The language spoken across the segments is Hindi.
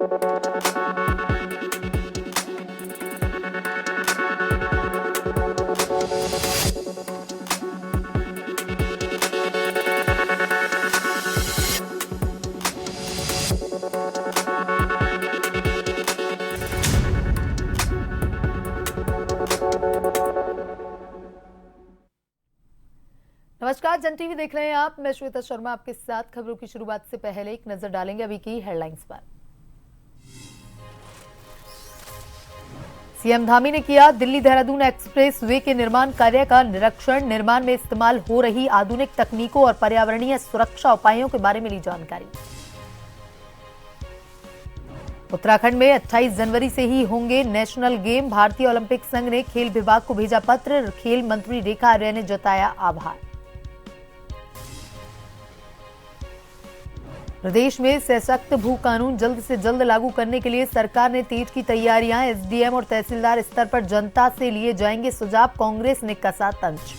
नमस्कार, जन टीवी देख रहे हैं आप। मैं श्वेता शर्मा आपके साथ। खबरों की शुरुआत से पहले एक नजर डालेंगे अभी की हेडलाइंस पर। सीएम धामी ने किया दिल्ली देहरादून एक्सप्रेस वे के निर्माण कार्य का निरीक्षण। निर्माण में इस्तेमाल हो रही आधुनिक तकनीकों और पर्यावरणीय सुरक्षा उपायों के बारे में ली जानकारी। उत्तराखंड में 28 जनवरी से ही होंगे नेशनल गेम। भारतीय ओलंपिक संघ ने खेल विभाग को भेजा पत्र। खेल मंत्री रेखा आर्या ने जताया आभार। प्रदेश में सशक्त भू कानून जल्द से जल्द लागू करने के लिए सरकार ने तेज की तैयारियां। एसडीएम और तहसीलदार स्तर पर जनता से लिए जाएंगे सुझाव। कांग्रेस ने कसा तंज।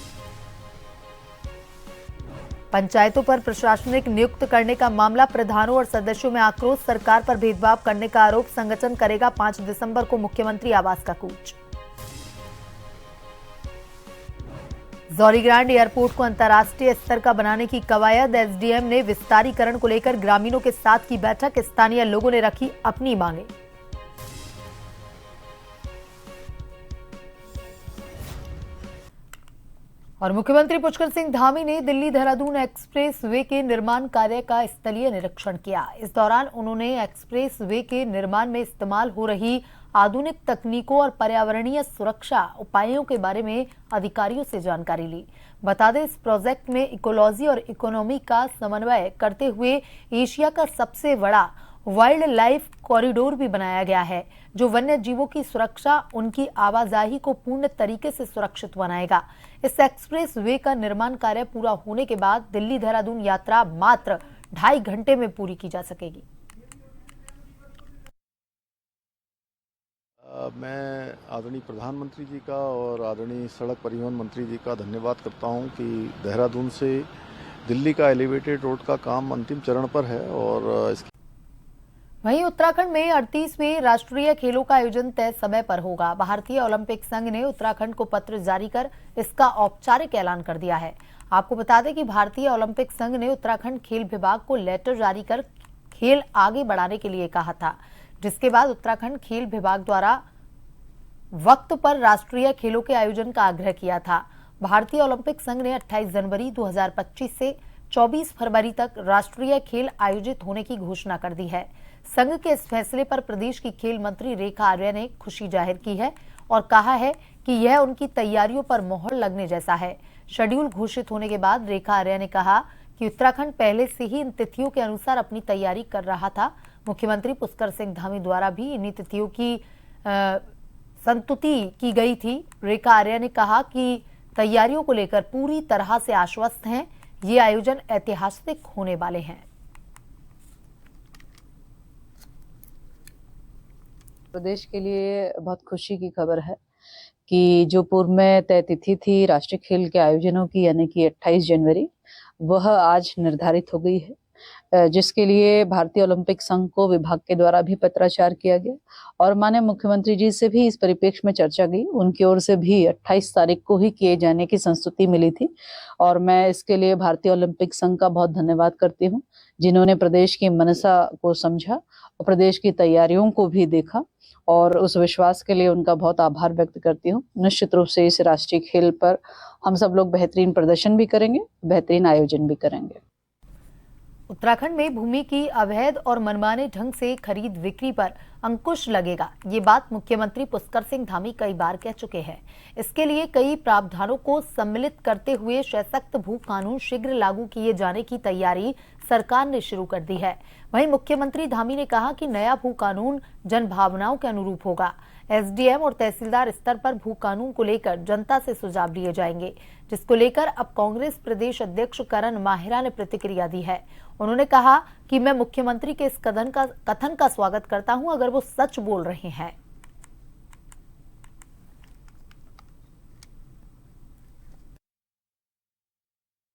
पंचायतों पर प्रशासनिक नियुक्त करने का मामला। प्रधानों और सदस्यों में आक्रोश। सरकार पर भेदभाव करने का आरोप। संगठन करेगा 5 दिसंबर को मुख्यमंत्री आवास का कूच। जौलीग्रांट एयरपोर्ट को अंतर्राष्ट्रीय स्तर का बनाने की कवायद। एसडीएम ने विस्तारीकरण को लेकर ग्रामीणों के साथ की बैठक। स्थानीय लोगों ने रखी अपनी मांगें। और मुख्यमंत्री पुष्कर सिंह धामी ने दिल्ली देहरादून एक्सप्रेस वे के निर्माण कार्य का स्थलीय निरीक्षण किया। इस दौरान उन्होंने एक्सप्रेस वे के निर्माण में इस्तेमाल हो रही आधुनिक तकनीकों और पर्यावरणीय सुरक्षा उपायों के बारे में अधिकारियों से जानकारी ली। बता दें, इस प्रोजेक्ट में इकोलॉजी और इकोनॉमी का समन्वय करते हुए एशिया का सबसे बड़ा वाइल्ड लाइफ कॉरिडोर भी बनाया गया है, जो वन्य जीवों की सुरक्षा, उनकी आवाजाही को पूर्ण तरीके से सुरक्षित बनाएगा। इस एक्सप्रेस वे का निर्माण कार्य पूरा होने के बाद दिल्ली देहरादून यात्रा मात्र 2.5 घंटे में पूरी की जा सकेगी। मैं आदरणीय प्रधानमंत्री जी का और आदरणीय सड़क परिवहन मंत्री जी का धन्यवाद करता हूं कि देहरादून से दिल्ली का एलिवेटेड रोड का काम अंतिम चरण पर है। और इसकी वहीं उत्तराखंड में 38वें राष्ट्रीय खेलों का आयोजन तय समय पर होगा। भारतीय ओलंपिक संघ ने उत्तराखंड को पत्र जारी कर इसका औपचारिक ऐलान कर दिया है। आपको बता दें कि भारतीय ओलंपिक संघ ने उत्तराखंड खेल विभाग को लेटर जारी कर खेल आगे बढ़ाने के लिए कहा था, जिसके बाद उत्तराखंड खेल विभाग द्वारा वक्त पर राष्ट्रीय खेलों के आयोजन का आग्रह किया था। भारतीय ओलंपिक संघ ने 28 जनवरी 2025 से 24 फरवरी तक राष्ट्रीय खेल आयोजित होने की घोषणा कर दी है। संघ के इस फैसले पर प्रदेश की खेल मंत्री रेखा आर्या ने खुशी जाहिर की है और कहा है कि यह उनकी तैयारियों पर मोहर लगने जैसा है। शेड्यूल घोषित होने के बाद रेखा आर्या ने कहा कि उत्तराखंड पहले से ही इन तिथियों के अनुसार अपनी तैयारी कर रहा था। मुख्यमंत्री पुष्कर सिंह धामी द्वारा भी इन तिथियों की संतुति की गई थी। रेखा आर्या ने कहा कि तैयारियों को लेकर पूरी तरह से आश्वस्त हैं। ये आयोजन ऐतिहासिक होने वाले हैं। प्रदेश के लिए बहुत खुशी की खबर है कि जो पूर्व में तय तिथि थी राष्ट्रीय खेल के आयोजनों की, यानी कि 28 जनवरी, वह आज निर्धारित हो गई है, जिसके लिए भारतीय ओलंपिक संघ को विभाग के द्वारा भी पत्राचार किया गया और माननीय मुख्यमंत्री जी से भी इस परिप्रेक्ष्य में चर्चा गई। उनकी ओर से भी 28 तारीख को ही किए जाने की संस्तुति मिली थी और मैं इसके लिए भारतीय ओलंपिक संघ का बहुत धन्यवाद करती हूँ, जिन्होंने प्रदेश की मनसा को समझा और प्रदेश की तैयारियों को भी देखा, और उस विश्वास के लिए उनका बहुत आभार व्यक्त करती हूँ। निश्चित रूप से इस राष्ट्रीय खेल पर हम सब लोग बेहतरीन प्रदर्शन भी करेंगे, बेहतरीन आयोजन भी करेंगे। उत्तराखंड में भूमि की अवैध और मनमाने ढंग से खरीद बिक्री पर अंकुश लगेगा, ये बात मुख्यमंत्री पुष्कर सिंह धामी कई बार कह चुके हैं। इसके लिए कई प्रावधानों को सम्मिलित करते हुए सशक्त भू कानून शीघ्र लागू किए जाने की तैयारी सरकार ने शुरू कर दी है। वहीं मुख्यमंत्री धामी ने कहा कि नया भू कानून जन भावनाओं के अनुरूप होगा। एसडीएम और तहसीलदार स्तर पर भू कानून को लेकर जनता से सुझाव लिए जाएंगे, जिसको लेकर अब कांग्रेस प्रदेश अध्यक्ष करण माहिरा ने प्रतिक्रिया दी है। उन्होंने कहा कि मैं मुख्यमंत्री के इस कथन का स्वागत करता हूं अगर वो सच बोल रहे हैं।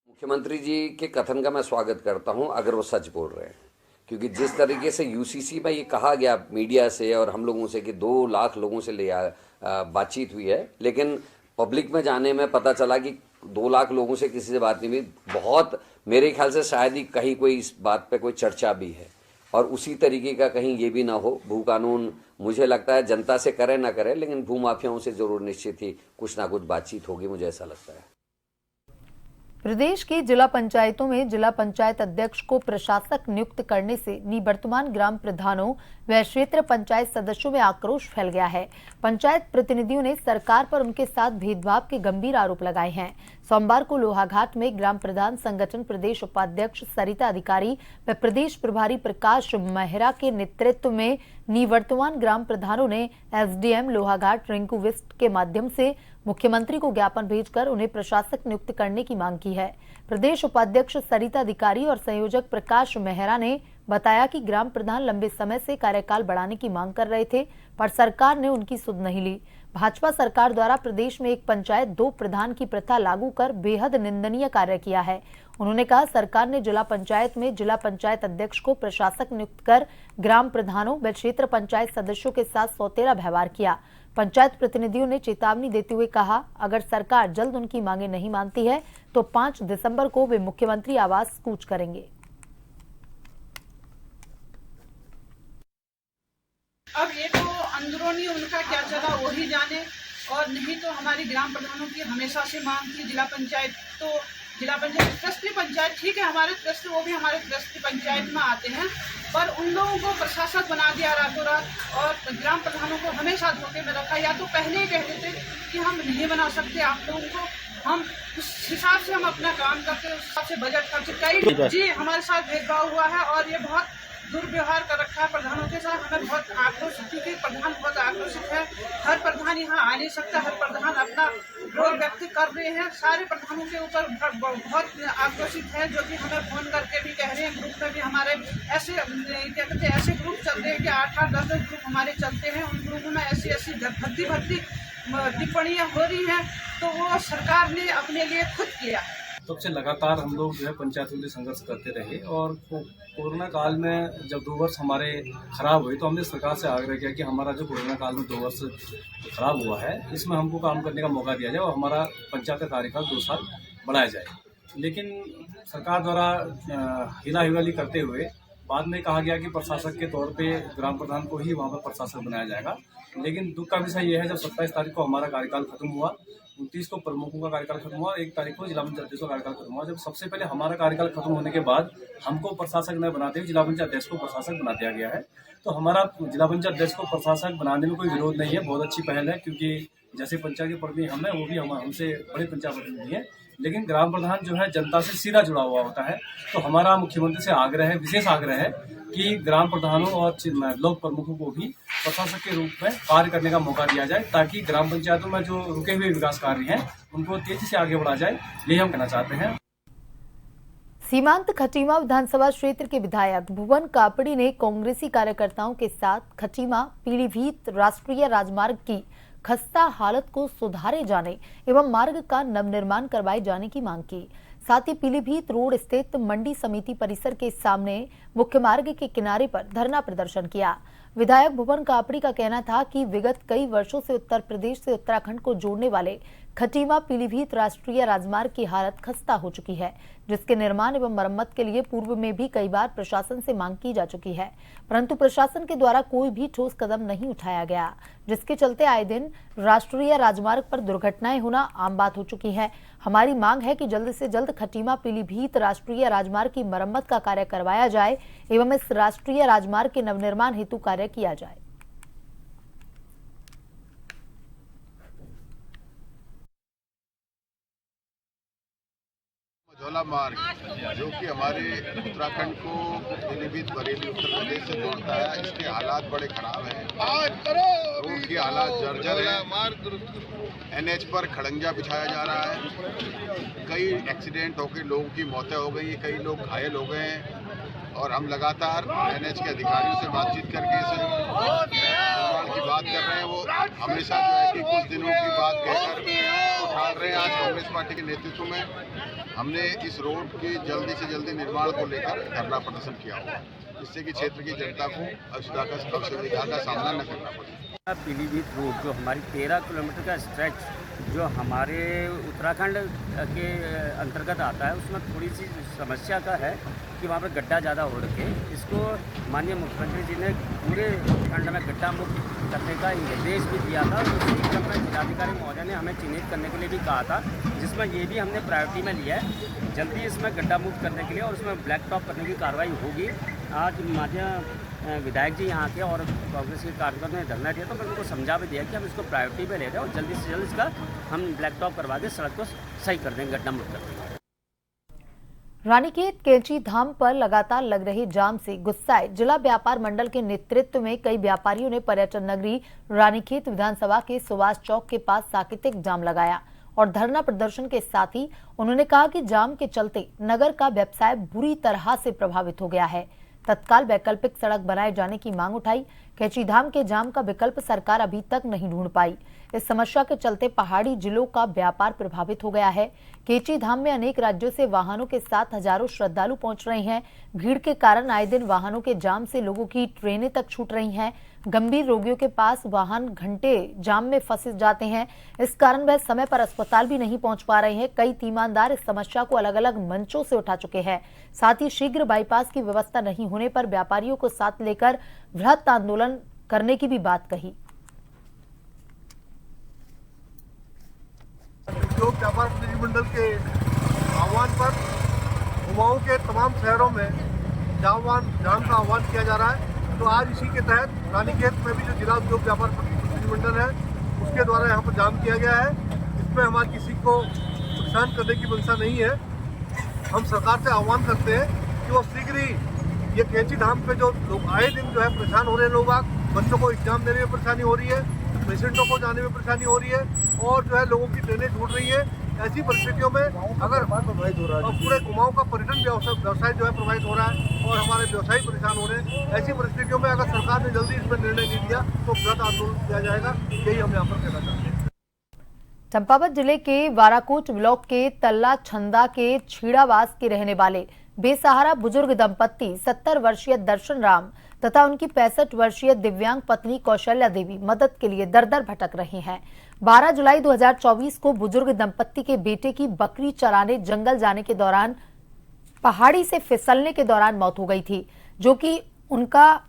मुख्यमंत्री जी के कथन का मैं स्वागत करता हूं अगर वो सच बोल रहे हैं, क्योंकि जिस तरीके से यूसीसी में ये कहा गया मीडिया से और हम लोगों से कि 2 लाख लोगों से बातचीत हुई है, लेकिन पब्लिक में जाने में पता चला कि 2 लाख लोगों से किसी से बात नहीं हुई। बहुत मेरे ख्याल से शायद ही कहीं कोई इस बात पे कोई चर्चा भी है, और उसी तरीके का कहीं ये भी ना हो। भू कानून मुझे लगता है जनता से करे ना करे, लेकिन भू माफियाओं से जरूर निश्चित ही कुछ ना कुछ बातचीत होगी, मुझे ऐसा लगता है। प्रदेश की जिला पंचायतों में जिला पंचायत अध्यक्ष को प्रशासक नियुक्त करने से निवर्तमान ग्राम प्रधानों व क्षेत्र पंचायत सदस्यों में आक्रोश फैल गया है। पंचायत प्रतिनिधियों ने सरकार पर उनके साथ भेदभाव के गंभीर आरोप लगाए हैं। सोमवार को लोहाघाट में ग्राम प्रधान संगठन प्रदेश उपाध्यक्ष सरिता अधिकारी व प्रदेश प्रभारी प्रकाश मेहरा के नेतृत्व में निवर्तमान ग्राम प्रधानों ने एसडीएम लोहाघाट रिंकू विस्ट के माध्यम से मुख्यमंत्री को ज्ञापन भेजकर उन्हें प्रशासक नियुक्त करने की मांग की है। प्रदेश उपाध्यक्ष सरिता अधिकारी और संयोजक प्रकाश मेहरा ने बताया कि ग्राम प्रधान लंबे समय से कार्यकाल बढ़ाने की मांग कर रहे थे, पर सरकार ने उनकी सुध नहीं ली। भाजपा सरकार द्वारा प्रदेश में 1 पंचायत 2 प्रधान की प्रथा लागू कर बेहद निंदनीय कार्य किया है। उन्होंने कहा, सरकार ने जिला पंचायत में जिला पंचायत अध्यक्ष को प्रशासक नियुक्त कर ग्राम प्रधानों व क्षेत्र पंचायत सदस्यों के साथ सौतेला व्यवहार किया। पंचायत प्रतिनिधियों ने चेतावनी देते हुए कहा, अगर सरकार जल्द उनकी मांगे नहीं मानती है तो 5 दिसंबर को वे मुख्यमंत्री आवास कूच करेंगे। अब ये तो अंदरूनी उनका क्या चला वो ही जाने, और नहीं तो हमारी ग्राम प्रधानों की हमेशा से मांग थी। जिला पंचायत ट्रस्टी पंचायत ठीक है, हमारे ट्रस्टी वो भी हमारे ट्रस्टी पंचायत में आते हैं, पर उन लोगों को प्रशासक बना दिया रातों रात, और ग्राम प्रधानों को हमेशा धोखे में रखा। या तो पहले ही कहते थे कि हम नहीं बना सकते आप लोगों को, हम उस हिसाब से हम अपना काम करते, उस हिसाब से बजट खर्च कई जी हमारे साथ भेदभाव हुआ है, और ये बहुत दुर्व्यवहार कर रखा है प्रधानों के साथ। हमें बहुत आक्रोशित, क्योंकि प्रधान बहुत आक्रोशित है। हर प्रधान यहाँ आ नहीं सकता, हर प्रधान अपना रोष व्यक्त कर रहे हैं। सारे प्रधानों के ऊपर बहुत आक्रोशित है, जो कि हमें फोन करके भी कह रहे हैं। ग्रुप में भी हमारे ऐसे क्या कहते हैं, ऐसे ग्रुप चलते हैं कि 8-8, 10-10 ग्रुप हमारे चलते हैं। उन ग्रुपों में ऐसी भद्दी टिप्पणियाँ हो रही हैं, तो वो सरकार ने अपने लिए खुद किया। तब से लगातार हम लोग जो है पंचायत के लिए संघर्ष करते रहे, और कोरोना काल में जब 2 वर्ष हमारे खराब हुए तो हमने सरकार से आग्रह किया कि हमारा जो कोरोना काल में 2 वर्ष खराब हुआ है, इसमें हमको काम करने का मौका दिया जाए और हमारा पंचायत का कार्यकाल 2 साल बढ़ाया जाए। लेकिन सरकार द्वारा हिला हिवाली करते हुए बाद में कहा गया कि प्रशासक के तौर पे ग्राम प्रधान को ही वहाँ पर प्रशासक बनाया जाएगा। लेकिन दुख का विषय यह है, जब 27 तारीख को हमारा कार्यकाल खत्म हुआ, 29 को प्रमुखों का कार्यकाल खत्म हुआ, 1 तारीख को जिला पंचायत अध्यक्ष का कार्यकाल खत्म हुआ। जब सबसे पहले हमारा कार्यकाल खत्म होने के बाद हमको प्रशासक न बनाते हुए जिला पंचायत अध्यक्ष को प्रशासक बना दिया गया है। तो हमारा जिला पंचायत अध्यक्ष को प्रशासक बनाने में कोई विरोध नहीं है, बहुत अच्छी पहल है, क्योंकि जैसे पंचायत के प्रतिनिधि हम हैं, वो भी हमसे बड़े पंचायत प्रतिनिधि हैं। लेकिन ग्राम प्रधान जो है जनता से सीधा जुड़ा हुआ होता है। तो हमारा मुख्यमंत्री से आग्रह है, विशेष आग्रह है कि ग्राम प्रधानों और ब्लॉक प्रमुखों को भी प्रशासक के रूप में कार्य करने का मौका दिया जाए, ताकि ग्राम पंचायतों में जो रुके हुए विकास कार्य हैं उनको तेजी से आगे बढ़ा जाए, यही हम कहना चाहते हैं। सीमांत खटीमा विधानसभा क्षेत्र के विधायक भुवन कापड़ी ने कांग्रेसी कार्यकर्ताओं के साथ खटीमा पीलीभीत राष्ट्रीय राजमार्ग की खस्ता हालत को सुधारे जाने एवं मार्ग का नवनिर्माण करवाए जाने की मांग की। साथ ही पीलीभीत रोड स्थित मंडी समिति परिसर के सामने मुख्य मार्ग के किनारे पर धरना प्रदर्शन किया। विधायक भुवन कापड़ी का कहना था कि विगत कई वर्षों से उत्तर प्रदेश से उत्तराखंड को जोड़ने वाले खटीमा पीलीभीत राष्ट्रीय राजमार्ग की हालत खस्ता हो चुकी है, जिसके निर्माण एवं मरम्मत के लिए पूर्व में भी कई बार प्रशासन से मांग की जा चुकी है, परंतु प्रशासन के द्वारा कोई भी ठोस कदम नहीं उठाया गया, जिसके चलते आए दिन राष्ट्रीय राजमार्ग पर दुर्घटनाएं होना आम बात हो चुकी है। हमारी मांग है कि जल्द से जल्द खटीमा पीलीभीत राष्ट्रीय राजमार्ग की मरम्मत का कार्य करवाया जाए एवं इस राष्ट्रीय राजमार्ग के नवनिर्माण हेतु कार्य किया जाए। मझौला मार्ग जो कि हमारे उत्तराखंड को पीलीभीत बरेली उत्तर प्रदेश से जोड़ता है, इसके हालात बड़े खराब हैं। रोड की हालात जर्जर है। NH पर खड़ंजा बिछाया जा रहा है। कई एक्सीडेंट होकर लोगों की मौतें हो गई, कई लोग घायल हो गए हैं, और हम लगातार NH के अधिकारियों से बातचीत करके इस निर्माण की बात कर रहे हैं। वो हमेशा जो है कि कुछ दिनों की बात कहकर उठा रहे हैं। आज कांग्रेस पार्टी के नेतृत्व में हमने इस रोड के जल्दी से जल्दी निर्माण को लेकर धरना प्रदर्शन किया हुआ है। जिससे कि क्षेत्र की जनता को असुविधा का सामना न करना पड़े। पीलीभीत रोड जो हमारी 13 किलोमीटर का स्ट्रेच जो हमारे उत्तराखंड के अंतर्गत आता है, उसमें थोड़ी सी समस्या का है कि वहाँ पर गड्ढा ज़्यादा हो रखे। इसको माननीय मुख्यमंत्री जी ने पूरे उत्तराखंड में गड्ढा मुक्त करने का निर्देश भी दिया था। उसी क्रम में जिलाधिकारी महोदय ने हमें चिन्हित करने के लिए भी कहा था, जिसमें ये भी हमने प्रायोरिटी में लिया है। जल्दी इसमें गड्ढा मुक्त करने के लिए और उसमें ब्लैक टॉप करने की कार्रवाई होगी। आज माननीय विधायक जी यहाँ के और कांग्रेस के कार्यकर्ताओं ने धरना दिया, तो मैंने उनको समझा भी दिया कि हम इसको प्रायोरिटी पे ले रहे हैं और जल्दी से जल्द इसका हम ब्लैक टॉप करवा के सड़क को सही कर देंगे, गड्ढा मुक्त कर देंगे। रानीखेत कैंची धाम पर लगातार लग रहे जाम से गुस्साए जिला व्यापार मंडल के नेतृत्व में कई व्यापारियों ने पर्यटन नगरी रानीखेत विधानसभा के सुभाष चौक के पास साकेतिक जाम लगाया और धरना प्रदर्शन के साथ ही उन्होंने कहा कि जाम के चलते नगर का व्यवसाय बुरी तरह से प्रभावित हो गया है। तत्काल वैकल्पिक सड़क बनाए जाने की मांग उठाई। कैंचीधाम के जाम का विकल्प सरकार अभी तक नहीं ढूंढ पाई। इस समस्या के चलते पहाड़ी जिलों का व्यापार प्रभावित हो गया है। कैंचीधाम में अनेक राज्यों से वाहनों के साथ हजारों श्रद्धालु पहुंच रहे हैं। भीड़ के कारण आए दिन वाहनों के जाम से लोगों की ट्रेनें तक छूट रही हैं। गंभीर रोगियों के पास वाहन घंटे जाम में फंस जाते हैं। इस कारण वह समय पर अस्पताल भी नहीं पहुंच पा रहे हैं। कई तीमानदार इस समस्या को अलग अलग मंचों से उठा चुके हैं। साथ ही शीघ्र बाईपास की व्यवस्था नहीं होने पर व्यापारियों को साथ लेकर वृहत आंदोलन करने की भी बात कही। उद्योग व्यापार प्रतिनिधिमंडल के आह्वान पर कुमाऊं के तमाम शहरों में जाम का आह्वान किया जा रहा है। तो आज इसी के तहत रानीखेत में भी जो जिला उद्योग व्यापार प्रतिनिधिमंडल है उसके द्वारा यहाँ पर जाम किया गया है। इसमें हमारे किसी को नुकसान करने की मंशा नहीं है। हम सरकार से आह्वान करते हैं कि वो शीघ्र ही ये कैंचीधाम पे जो लोग आए दिन जो है परेशान हो रहे हैं, लोग बच्चों को एग्जाम देने में परेशानी हो रही है, पेशेंटों को जाने में परेशानी हो रही है और जो है लोगों की ट्रेनें छूट रही है। ऐसी परिस्थितियों में अगर पूरे कुमाऊं का पर्यटन व्यवसाय जो है प्रभावित हो रहा है और हमारे व्यवसायी परेशान हो रहे हैं, ऐसी परिस्थितियों में अगर सरकार ने जल्दी इस पर निर्णय नहीं लिया तो बृहत आंदोलन किया जाएगा। यही हम यहाँ पर कहना चाहते हैं। चंपावत जिले के वाराकोट ब्लॉक के तल्ला छंदा के छीड़ावास के रहने वाले बेसहारा बुजुर्ग दंपत्ति 70 वर्षीय दर्शन राम तथा उनकी 65 वर्षीय दिव्यांग पत्नी कौशल्या देवी मदद के लिए दर दर भटक रही हैं। 12 जुलाई 2024 को बुजुर्ग दंपत्ति के बेटे की बकरी चराने जंगल जाने के दौरान पहाड़ी से फिसलने के दौरान मौत हो गई थी, जो कि उनका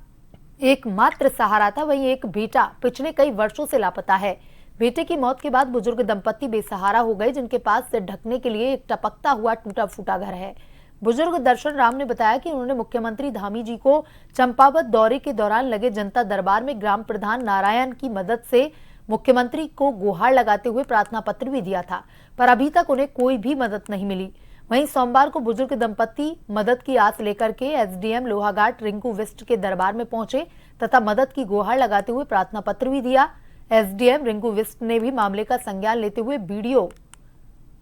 एकमात्र सहारा था। वहीं एक बेटा पिछले कई वर्षों से लापता है। बेटे की मौत के बाद बुजुर्ग दंपत्ति बेसहारा हो गए, जिनके पास से ढकने के लिए एक टपकता हुआ टूटा फूटा घर है। बुजुर्ग दर्शन राम ने बताया कि उन्होंने मुख्यमंत्री धामी जी को चंपावत दौरे के दौरान लगे जनता दरबार में ग्राम प्रधान नारायण की मदद से मुख्यमंत्री को गुहार लगाते हुए प्रार्थना पत्र भी दिया था, पर अभी तक उन्हें कोई भी मदद नहीं मिली। वहीं सोमवार को बुजुर्ग दंपत्ति मदद की आस लेकर के एसडीएम लोहाघाट रिंकू विस्ट के दरबार में पहुंचे तथा मदद की गुहार लगाते हुए प्रार्थना पत्र भी दिया। एसडीएम रिंकू विस्ट ने भी मामले का संज्ञान लेते हुए बीडीओ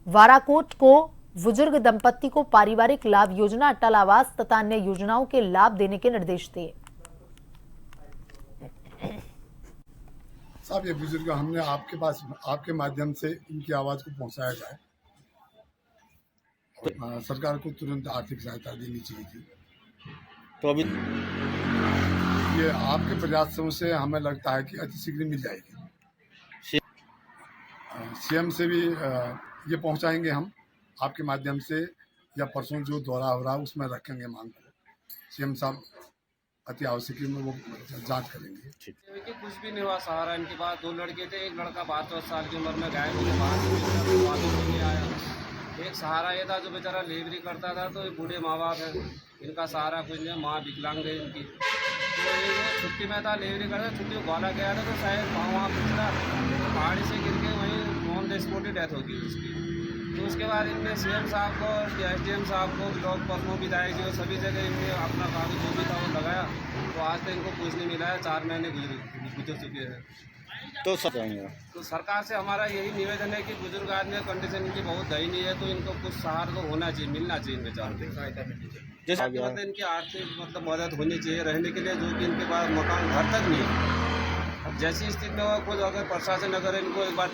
वाराकोट को बुजुर्ग दंपत्ति को पारिवारिक लाभ योजना, अटल आवास तथा अन्य योजनाओं के लाभ देने के निर्देश दिए। साहब, ये बुजुर्ग हमने आपके पास आपके माध्यम से इनकी आवाज को पहुंचाया जाए। सरकार को तुरंत आर्थिक सहायता देनी चाहिए थी। तो अभी ये आपके प्रयासों से हमें लगता है कि अतिशीघ्र मिल जाएगी। सीएम से भी ये पहुंचाएंगे हम आपके माध्यम से, या परसों जो दौरा हो रहा है उसमें रखेंगे मांग को। सीएम साहब अति आवश्यक में वो जांच करेंगे। कुछ भी नहीं हुआ सहारा इनके पास। 2 लड़के थे, एक लड़का 12 साल की उम्र में गायब नहीं आया। एक सहारा ये था जो बेचारा लेबरी करता था, तो बूढ़े माँ बाप है, इनका सहारा कुछ नहीं। माँ विकलांग है इनकी, तो ये छुट्टी में था, लेबरी करता, छुट्टी को ग्वाला गया था, तो शायद वहाँ पिछड़ा पहाड़ी से गिर के वहीं on the spot he death होगी उसकी। तो उसके बाद इनने सीएम साहब को, एसडीएम साहब को, ब्लॉक प्रमुख विधायक जी को सभी जगह इनने अपना कागज जो भी था वो लगाया, तो आज तक इनको कुछ नहीं मिला है। 4 महीने गुजर चुके हैं। तो सरकार से हमारा यही निवेदन है कि बुजुर्ग आदमी कंडीशन इनकी बहुत दयनीय है, तो इनको कुछ सहारा तो होना चाहिए, मिलना चाहिए इनके चाहते सहायता मिलनी चाहिए। जैसे इनकी आर्थिक मदद होनी चाहिए रहने के लिए, जो कि इनके पास मकान घर तक नहीं है। अब जैसी स्थिति में खुद अगर प्रशासन अगर इनको एक बार